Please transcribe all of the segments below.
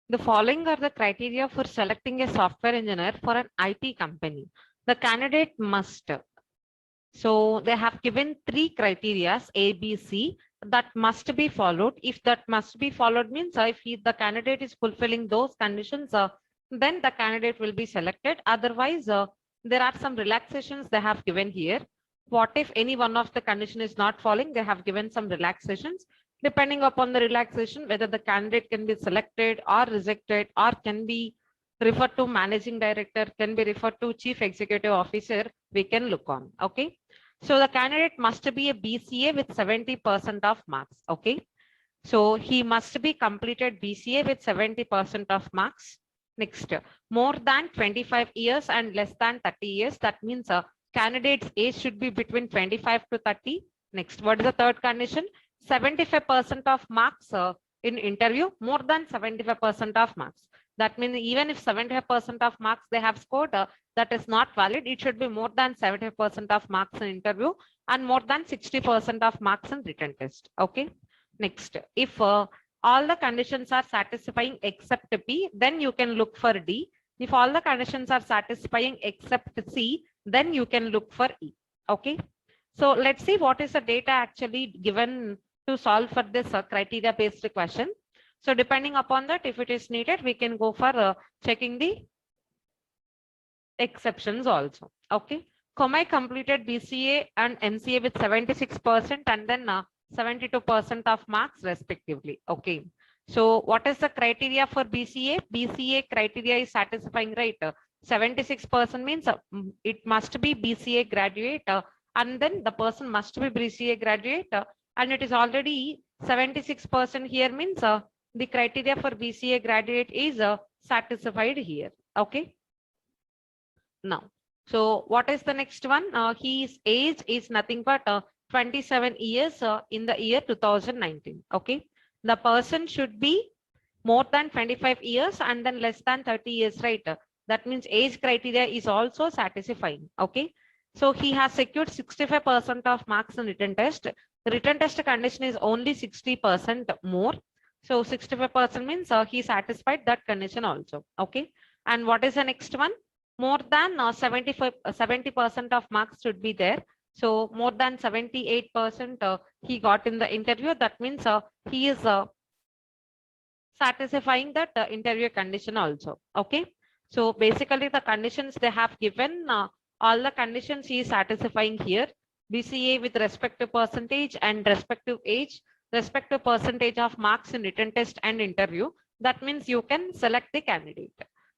The following are the criteria for selecting a software engineer for an IT company. The candidate must. So they have given three criteria A, B, C that must be followed. If that must be followed means if the candidate is fulfilling those conditions, then the candidate will be selected. Otherwise, there are some relaxations they have given here. What if any one of the condition is not following? They have given some relaxations. Depending upon the relaxation, whether the candidate can be selected or rejected or can be referred to managing director, can be referred to chief executive officer, we can look on. Okay. So the candidate must be a BCA with 70% of marks. Okay. So he must be completed BCA with 70% of marks. Next, more than 25 years and less than 30 years. That means a candidate's age should be between 25 to 30. Next, what is the third condition? 75% of marks in interview, more than 75% of marks. That means even if 75% of marks they have scored, that is not valid. It should be more than 70% of marks in interview and more than 60% of marks in written test. Okay. Next, if all the conditions are satisfying except B, then you can look for D. If all the conditions are satisfying except C, then you can look for E. Okay. So let's see what is the data actually given to solve for this criteria based question. So depending upon that, if it is needed, we can go for checking the exceptions also. Okay. Komai completed BCA and MCA with 76% and then 72% of marks respectively. Okay. So what is the criteria for BCA? BCA criteria is satisfying, right? 76% means it must be BCA graduate and then the person must be BCA graduate and it is already 76% here means the criteria for BCA graduate is satisfied here. Okay. Now, so what is the next one? His age is nothing but 27 years in the year 2019. Okay. The person should be more than 25 years and then less than 30 years, right? That means age criteria is also satisfying. Okay. So he has secured 65% of marks in written test. The written test condition is only 60% more. So 65% means he satisfied that condition also. Okay. And what is the next one? More than 70% of marks should be there. So more than 78% he got in the interview. That means he is satisfying that interview condition also. Okay. So basically the conditions they have given, all the conditions he is satisfying here. BCA with respect to percentage and respective age, respective percentage of marks in written test and interview. That means you can select the candidate.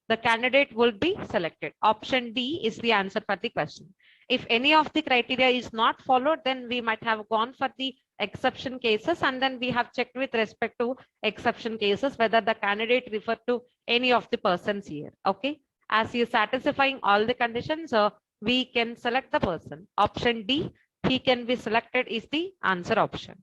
The candidate will be selected. Option D is the answer for the question. If any of the criteria is not followed, then we might have gone for the exception cases and then we have checked with respect to exception cases whether the candidate referred to any of the persons here. Okay. As he is satisfying all the conditions, we can select the person. Option D, he can be selected is the answer option.